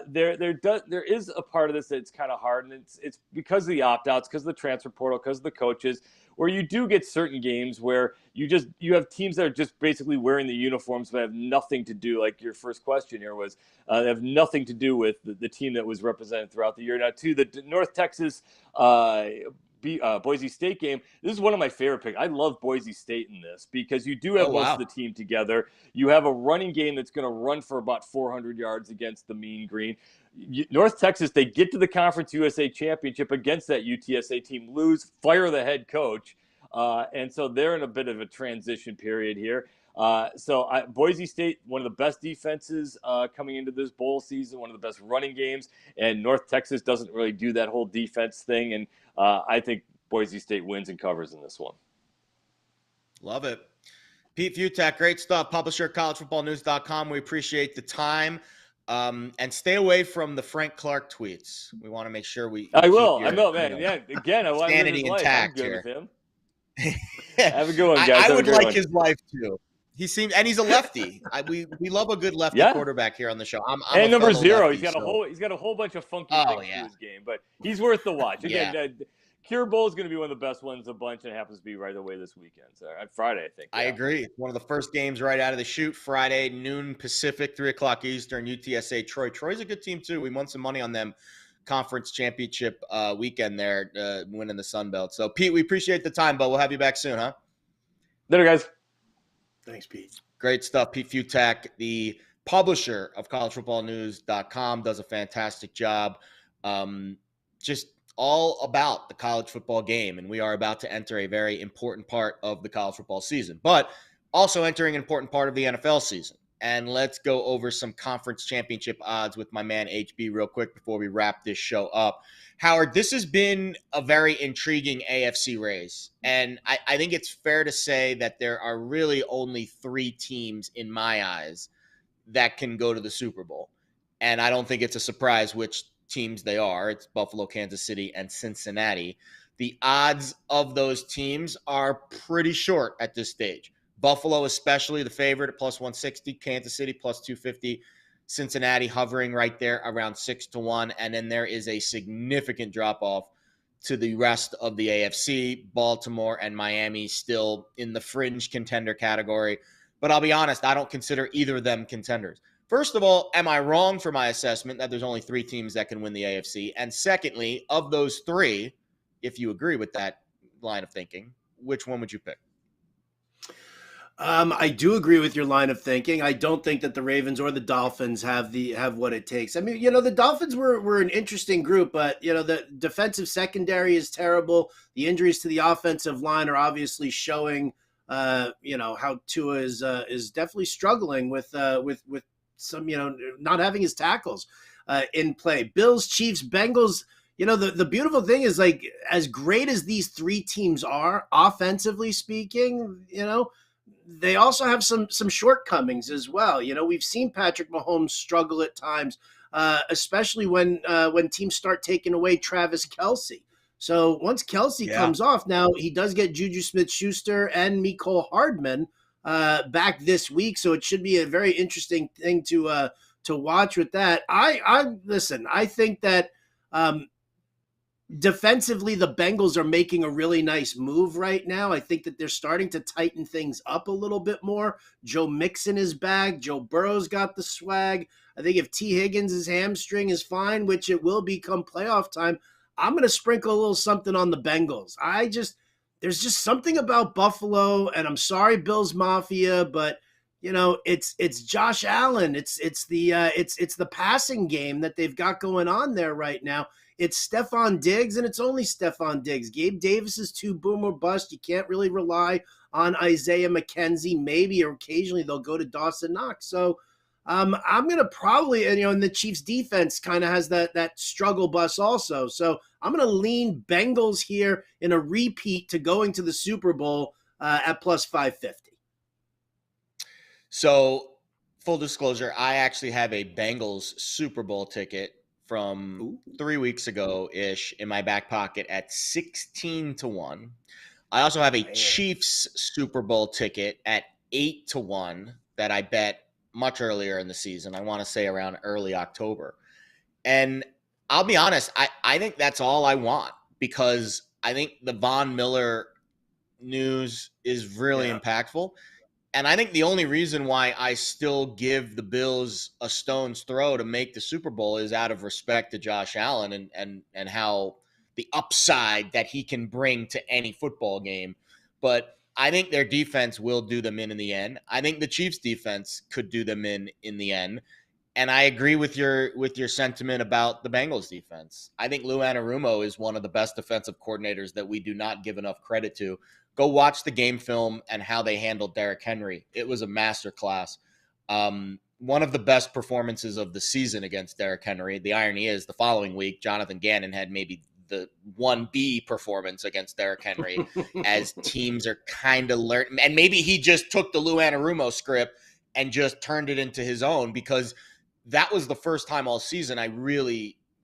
There is a part of this that's kind of hard, and it's because of the opt-outs, because of the transfer portal, because of the coaches, where you do get certain games where you have teams that are just basically wearing the uniforms but have nothing to do, like your first question here was, they have nothing to do with the team that was represented throughout the year. Now, to the North Texas Boise State game, this is one of my favorite picks. I love Boise State in this, because you do have most of the team together. You have a running game that's going to run for about 400 yards against the Mean Green. North Texas, they get to the Conference USA Championship against that UTSA team, lose, fire the head coach, and so they're in a bit of a transition period here. Boise State, one of the best defenses coming into this bowl season, one of the best running games, and North Texas doesn't really do that whole defense thing, and I think Boise State wins and covers in this one. Love it. Pete Fiutak, great stuff. Publisher at collegefootballnews.com. We appreciate the time. And stay away from the Frank Clark tweets. We want to make sure I know, man. Yeah, again, I want sanity intact here. With him. Have a good one, guys. I would like his life too. He's a lefty. We love a good lefty quarterback here on the show. I'm and number 0. Lefty, he's got a whole bunch of funky things to his game, but he's worth the watch. Again, Cure Bowl is going to be one of the best ones a bunch, and it happens to be right away this weekend. So on Friday, I think. I agree. One of the first games right out of the chute. Friday, noon Pacific, 3:00 Eastern. UTSA Troy. Troy's a good team too. We won some money on them conference championship weekend there, winning the Sun Belt. So, Pete, we appreciate the time, but we'll have you back soon, huh? Later, guys. Thanks, Pete. Great stuff. Pete Fiutak, the publisher of collegefootballnews.com, does a fantastic job. Just all about the college football game. And we are about to enter a very important part of the college football season, but also entering an important part of the NFL season. And let's go over some conference championship odds with my man HB real quick before we wrap this show up. Howard, this has been a very intriguing AFC race. And I think it's fair to say that there are really only 3 teams in my eyes that can go to the Super Bowl. And I don't think it's a surprise which teams they are. It's Buffalo, Kansas City, and Cincinnati. The odds of those teams are pretty short at this stage. Buffalo, especially the favorite at plus 160, Kansas City plus 250, Cincinnati hovering right there around 6-1. And then there is a significant drop off to the rest of the AFC. Baltimore and Miami still in the fringe contender category. But I'll be honest, I don't consider either of them contenders. First of all, am I wrong for my assessment that there's only 3 teams that can win the AFC? And secondly, of those 3, if you agree with that line of thinking, which one would you pick? I do agree with your line of thinking. I don't think that the Ravens or the Dolphins have what it takes. I mean, the Dolphins were an interesting group, but the defensive secondary is terrible. The injuries to the offensive line are obviously showing how Tua is definitely struggling with some not having his tackles in play. Bills, Chiefs, Bengals. The beautiful thing is, like, as great as these 3 teams are offensively speaking, they also have some shortcomings as well. We've seen Patrick Mahomes struggle at times, especially when teams start taking away Travis Kelce. So once Kelce comes off, now he does get Juju Smith-Schuster and Mecole Hardman back this week. So it should be a very interesting thing to watch with that. Listen, I think that defensively, the Bengals are making a really nice move right now. I think that they're starting to tighten things up a little bit more. Joe Mixon is back. Joe Burrow's got the swag. I think if T. Higgins' hamstring is fine, which it will become playoff time, I'm going to sprinkle a little something on the Bengals. There's just something about Buffalo, and I'm sorry, Bills Mafia, but it's Josh Allen. It's the passing game that they've got going on there right now. It's Stephon Diggs, and it's only Stephon Diggs. Gabe Davis is too boom or bust. You can't really rely on Isaiah McKenzie. Maybe, or occasionally they'll go to Dawson Knox. So I'm going to probably, and the Chiefs defense kind of has that struggle bus also. So I'm going to lean Bengals here in a repeat to going to the Super Bowl at plus 550. So full disclosure, I actually have a Bengals Super Bowl ticket from 3 weeks ago-ish in my back pocket at 16-1. I also have a Chiefs Super Bowl ticket at 8-1 that I bet much earlier in the season. I want to say around early October. And I'll be honest, I think that's all I want, because I think the Von Miller news is really impactful. And I think the only reason why I still give the Bills a stone's throw to make the Super Bowl is out of respect to Josh Allen and how the upside that he can bring to any football game. But I think their defense will do them in the end. I think the Chiefs defense could do them in the end. And I agree with your sentiment about the Bengals defense. I think Lou Anarumo is one of the best defensive coordinators that we do not give enough credit to. Go watch the game film and how they handled Derrick Henry. It was a masterclass. One of the best performances of the season against Derrick Henry. The irony is the following week, Jonathan Gannon had maybe the 1B performance against Derrick Henry as teams are kind of learning. And maybe he just took the Lou Anarumo script and just turned it into his own, because that was the first time all season I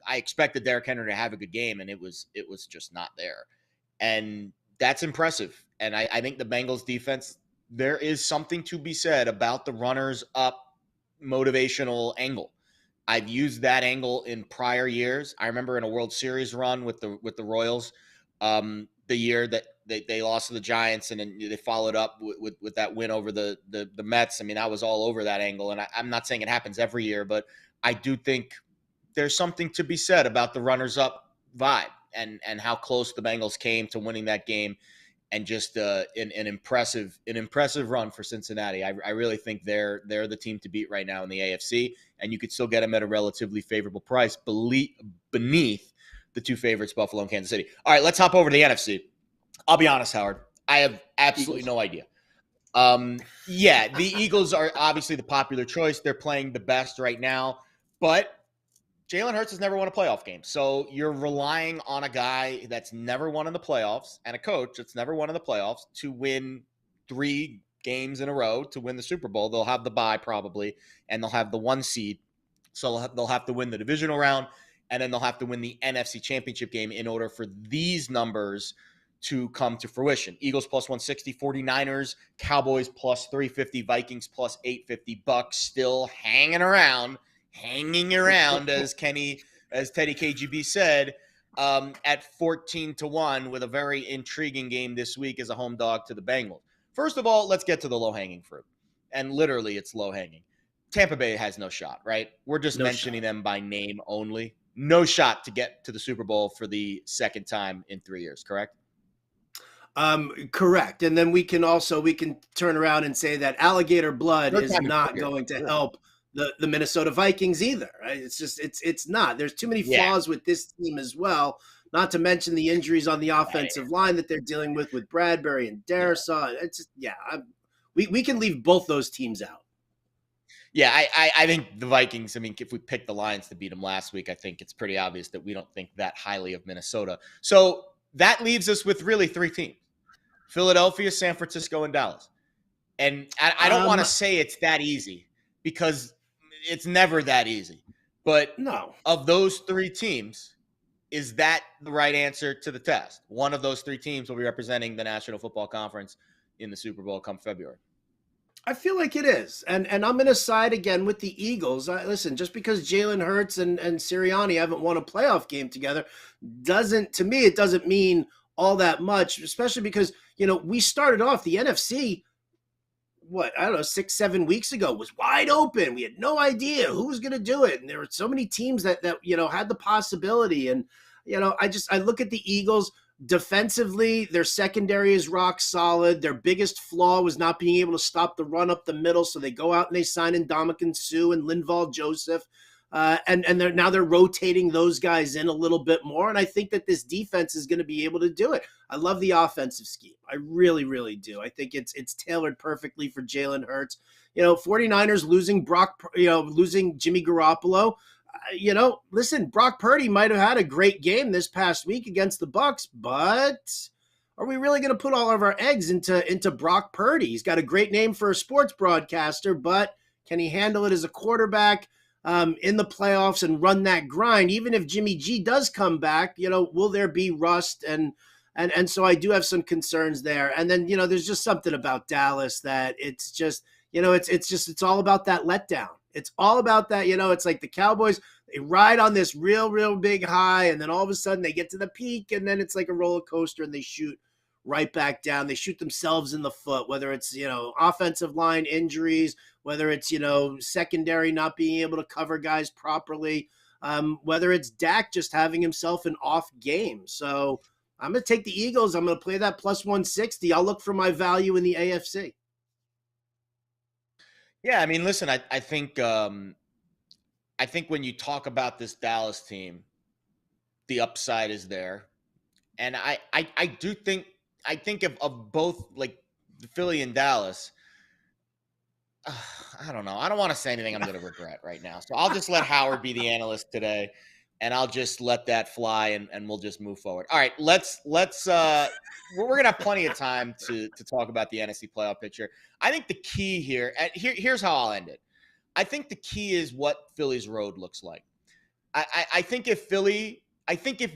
expected Derrick Henry to have a good game, and it was just not there. And that's impressive. And I think the Bengals defense, there is something to be said about the runners up motivational angle. I've used that angle in prior years. I remember in a World Series run with the Royals, the year that they lost to the Giants, and then they followed up with that win over the Mets. I mean, I was all over that angle. And I'm not saying it happens every year, but I do think there's something to be said about the runners-up vibe and how close the Bengals came to winning that game, and just an impressive run for Cincinnati. I really think they're the team to beat right now in the AFC, and you could still get them at a relatively favorable price beneath the two favorites, Buffalo and Kansas City. All right, let's hop over to the NFC. I'll be honest, Howard. I have absolutely no idea. Yeah, the Eagles are obviously the popular choice. They're playing the best right now, but Jalen Hurts has never won a playoff game. So you're relying on a guy that's never won in the playoffs and a coach that's never won in the playoffs to win 3 games in a row to win the Super Bowl. They'll have the bye probably, and they'll have the 1 seed. So they'll have to win the divisional round, and then they'll have to win the NFC Championship game in order for these numbers to come to fruition. Eagles plus 160, 49ers, Cowboys plus 350, Vikings plus 850, Bucks still hanging around as Teddy KGB said, at 14-1 with a very intriguing game this week as a home dog to the Bengals. First of all, let's get to the low-hanging fruit. And literally, it's low-hanging. Tampa Bay has no shot, right? We're just mentioning them by name only. No shot to get to the Super Bowl for the second time in 3 years, correct? Correct. And then we can turn around and say that alligator blood is not going to help the Minnesota Vikings either. Right? It's just, it's not. There's too many flaws with this team as well, not to mention the injuries on the offensive line that they're dealing with Bradbury and Darisaw. It's just, we can leave both those teams out. Yeah, I think the Vikings, I mean, if we picked the Lions to beat them last week, I think it's pretty obvious that we don't think that highly of Minnesota. So that leaves us with really 3 teams: Philadelphia, San Francisco, and Dallas. And I don't want to say it's that easy, because it's never that easy. But no, of those 3 teams, is that the right answer to the test? One of those 3 teams will be representing the National Football Conference in the Super Bowl come February. I feel like it is. And I'm going to side again with the Eagles. Listen, just because Jalen Hurts and Sirianni haven't won a playoff game together to me, it doesn't mean all that much, especially because, we started off the NFC, 6-7 weeks ago, was wide open. We had no idea who was going to do it. And there were so many teams that had the possibility. And, I look at the Eagles defensively. Their secondary is rock solid. Their biggest flaw was not being able to stop the run up the middle. So they go out and they sign in Ndamukong Suh and Linval Joseph. And they're rotating those guys in a little bit more. And I think that this defense is going to be able to do it. I love the offensive scheme. I really, really do. I think it's tailored perfectly for Jalen Hurts. 49ers losing Jimmy Garoppolo. Listen, Brock Purdy might have had a great game this past week against the Bucks, but are we really going to put all of our eggs into Brock Purdy? He's got a great name for a sports broadcaster, but can he handle it as a quarterback in the playoffs and run that grind? Even if Jimmy G does come back, will there be rust? And so I do have some concerns there. And then, there's just something about Dallas that it's just, it's all about that letdown. It's all about that, it's like the Cowboys, they ride on this real, real big high, and then all of a sudden they get to the peak, and then it's like a roller coaster, and they shoot right back down. They shoot themselves in the foot, whether it's, offensive line injuries, whether it's, secondary not being able to cover guys properly, whether it's Dak just having himself an off game. So I'm going to take the Eagles. I'm going to play that plus 160. I'll look for my value in the AFC. Yeah, I mean, listen, I think when you talk about this Dallas team, the upside is there. And I do think of both, like the Philly and Dallas. I don't know. I don't want to say anything I'm going to regret right now. So I'll just let Howard be the analyst today, and I'll just let that fly, and we'll just move forward. All right, let's we're going to have plenty of time to talk about the NFC playoff picture. I think the key here, here's how I'll end it. I think the key is what Philly's road looks like. I think if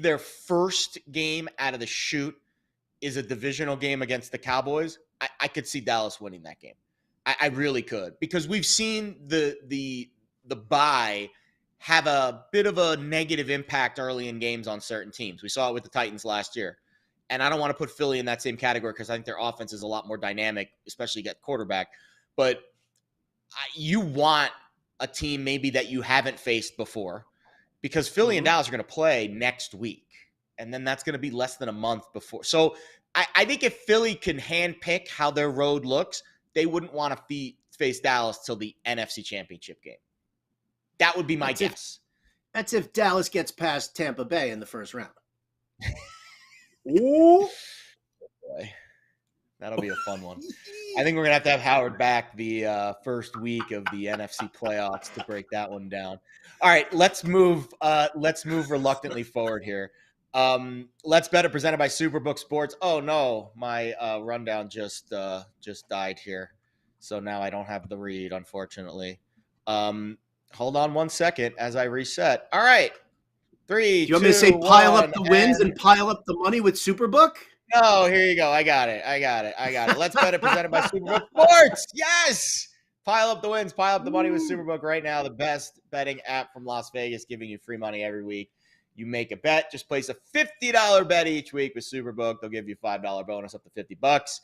their first game out of the chute is a divisional game against the Cowboys, I could see Dallas winning that game. I really could, because we've seen the bye have a bit of a negative impact early in games on certain teams. We saw it with the Titans last year. And I don't want to put Philly in that same category because I think their offense is a lot more dynamic, especially at quarterback. But you want a team maybe that you haven't faced before because Philly and Dallas are going to play next week. And then that's going to be less than a month before. So I think if Philly can handpick how their road looks, they wouldn't want to face Dallas till the NFC Championship game. That would be my guess. That's if Dallas gets past Tampa Bay in the first round. Ooh. Boy. That'll be a fun one. I think we're going to have Howard back the first week of the NFC playoffs to break that one down. All right, let's move reluctantly forward here. Let's Bet It, presented by Superbook Sports. Oh no, my rundown just died here. So now I don't have the read, unfortunately. Hold on one second as I reset. All right. 3, 2, 1. You want me to say pile up the wins and pile up the money with Superbook? Oh, here you go. I got it. Let's Bet It, presented by Superbook Sports. Yes. Pile up the wins, pile up the money with Superbook right now. The best betting app from Las Vegas, giving you free money every week. You make a bet. Just place a $50 bet each week with Superbook. They'll give you a $5 bonus up to $50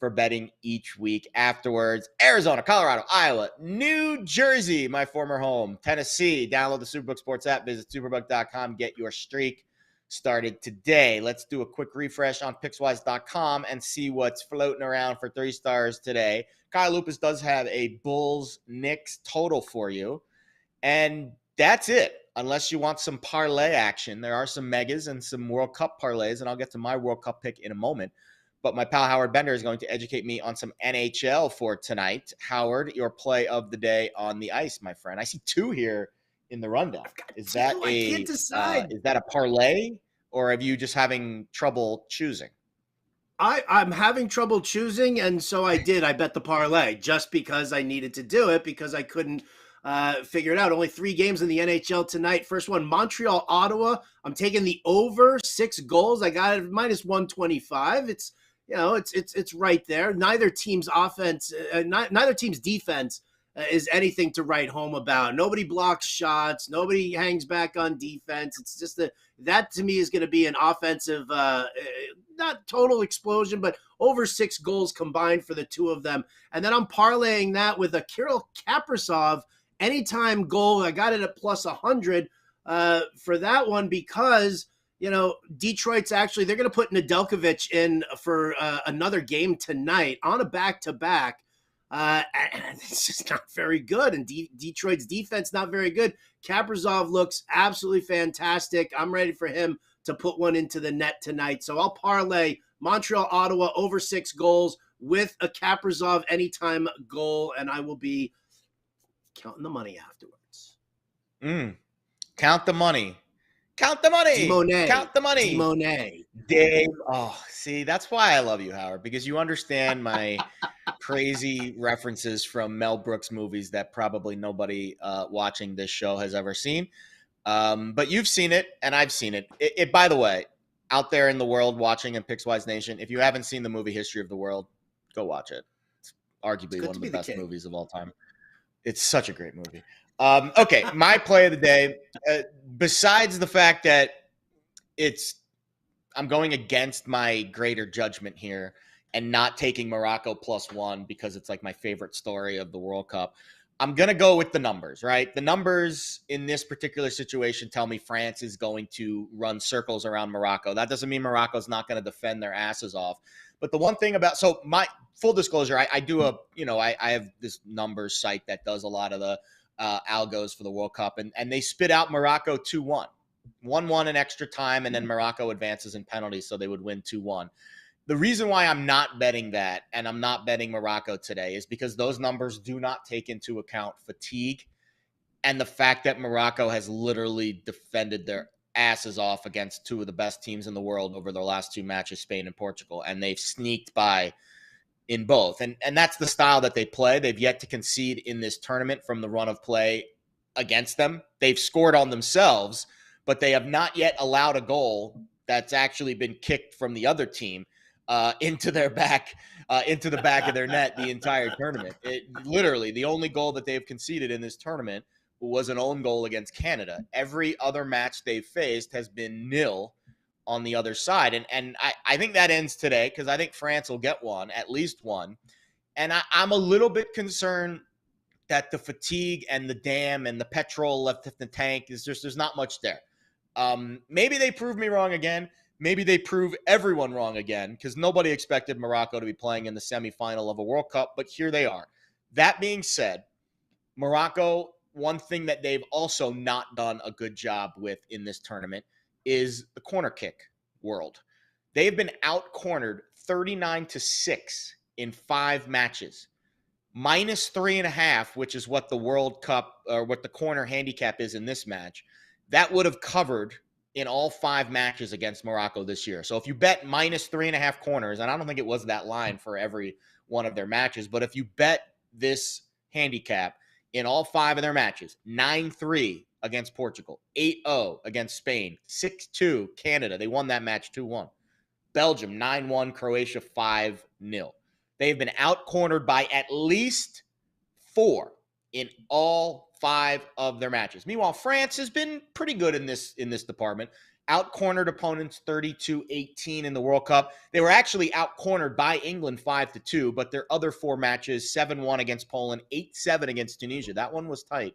for betting each week afterwards. Arizona, Colorado, Iowa, New Jersey, my former home, Tennessee. Download the Superbook Sports app. Visit superbook.com. Get your streak started today. Let's do a quick refresh on Pickswise.com and see what's floating around for 3 stars today. Kyle Lupus does have a Bulls-Knicks total for you. And that's it. Unless you want some parlay action. There are some megas and some World Cup parlays, and I'll get to my World Cup pick in a moment. But my pal Howard Bender is going to educate me on some NHL for tonight. Howard, your play of the day on the ice, my friend. I see 2 here in the rundown. Is that I can't decide. Is that a parlay, or are you just having trouble choosing? I'm having trouble choosing, and so I did. I bet the parlay just because I needed to do it because I couldn't figure it out. Only 3 games in the NHL tonight. First one, Montreal, Ottawa. I'm taking the over 6 goals. I got it minus 125. It's it's right there. Neither team's offense, neither team's defense is anything to write home about. Nobody blocks shots. Nobody hangs back on defense. It's just that to me is going to be an offensive, not total explosion, but over 6 goals combined for the 2 of them. And then I'm parlaying that with a Kirill Kaprizov anytime goal. I got it at plus 100 for that one because, Detroit's actually, they're going to put Nedeljkovic in for another game tonight on a back-to-back. And it's just not very good. And Detroit's defense, not very good. Kaprizov looks absolutely fantastic. I'm ready for him to put one into the net tonight. So I'll parlay Montreal, Ottawa over 6 goals with a Kaprizov anytime goal, and I will be counting the money afterwards. Count the money. Count the money. Monet. Count the money. Monet. Dave. Oh, see, that's why I love you, Howard, because you understand my crazy references from Mel Brooks movies that probably nobody watching this show has ever seen. But you've seen it, and I've seen it. It. By the way, out there in the world watching in Pickswise Nation, if you haven't seen the movie History of the World, go watch it. It's arguably one of the best movies of all time. It's such a great movie. Okay, my play of the day, besides the fact that I'm going against my greater judgment here and not taking Morocco +1 because it's like my favorite story of the World Cup. I'm going to go with the numbers, right? The numbers in this particular situation tell me France is going to run circles around Morocco. That doesn't mean Morocco's not going to defend their asses off. But the one thing about, so my full disclosure, I do I have this numbers site that does a lot of the algos for the World Cup, and they spit out Morocco 2-1. 1-1 in extra time, and then Morocco advances in penalties, so they would win 2-1. The reason why I'm not betting that, and I'm not betting Morocco today, is because those numbers do not take into account fatigue and the fact that Morocco has literally defended their asses off against 2 of the best teams in the world over their last 2 matches, Spain and Portugal, and they've sneaked by in both. And that's the style that they play. They've yet to concede in this tournament from the run of play against them. They've scored on themselves, but they have not yet allowed a goal that's actually been kicked from the other team into the back of their net the entire tournament. Literally, the only goal that they've conceded in this tournament was an own goal against Canada. Every other match they've faced has been 0 on the other side. And I think that ends today because I think France will get one, at least one. And I'm a little bit concerned that the fatigue and the dam and the petrol left in the tank there's not much there. Maybe they prove me wrong again. Maybe they prove everyone wrong again, because nobody expected Morocco to be playing in the semifinal of a World Cup, but here they are. That being said, Morocco, one thing that they've also not done a good job with in this tournament is the corner kick world. They've been out-cornered 39-6 in 5 matches. Minus 3.5, which is what the World Cup or what the corner handicap is in this match, that would have covered in all 5 matches against Morocco this year. So if you bet minus 3.5 corners, and I don't think it was that line for every one of their matches, but if you bet this handicap in all 5 of their matches, 9-3 against Portugal, 8-0 against Spain, 6-2 Canada. They won that match 2-1. Belgium, 9-1, Croatia, 5-0. They've been out-cornered by at least 4 in all 5 of their matches. Meanwhile, France has been pretty good in this department. Out-cornered opponents 32-18 in the World Cup. They were actually out-cornered by England 5-2, but their other 4 matches, 7-1 against Poland, 8-7 against Tunisia. That one was tight.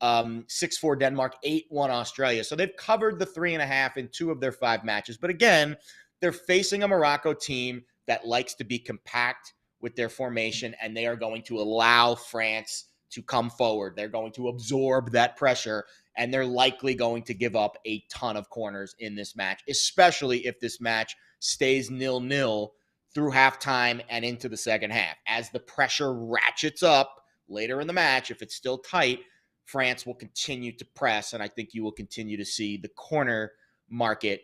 6-4 Denmark, 8-1 Australia. So they've covered the 3.5 in 2 of their 5 matches. But again, they're facing a Morocco team that likes to be compact with their formation, and they are going to allow France to come forward. They're going to absorb that pressure, and they're likely going to give up a ton of corners in this match, especially if this match stays 0-0 through halftime and into the second half. As the pressure ratchets up later in the match, if it's still tight, France will continue to press, and I think you will continue to see the corner market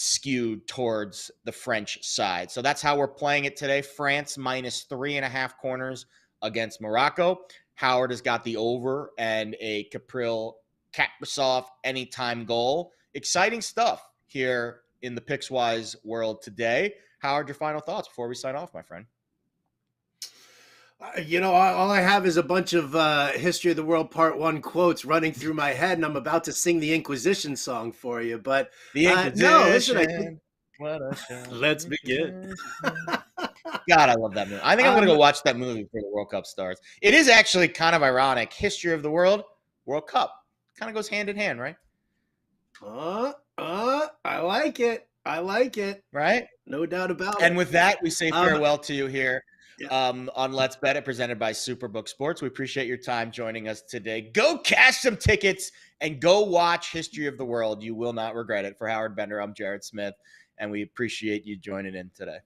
skewed towards the French side. So that's how we're playing it today. France minus 3.5 corners against Morocco. Howard has got the over and a Kaprizov anytime goal. Exciting stuff here in the Pickswise world today. Howard, your final thoughts before we sign off, my friend? All I have is a bunch of History of the World Part 1 quotes running through my head, and I'm about to sing the Inquisition song for you. But the Inquisition, no, listen, let's begin. God, I love that movie. I think I'm going to go watch that movie before the World Cup starts. It is actually kind of ironic. History of the World, World Cup. Kind of goes hand in hand, right? I like it. I like it. Right? No doubt about it. And with that, we say farewell to you here. Yeah. On Let's Bet It, presented by Superbook Sports. We appreciate your time joining us today. Go cash some tickets and go watch History of the World. You will not regret it. For Howard Bender, I'm Jared Smith, and we appreciate you joining in today.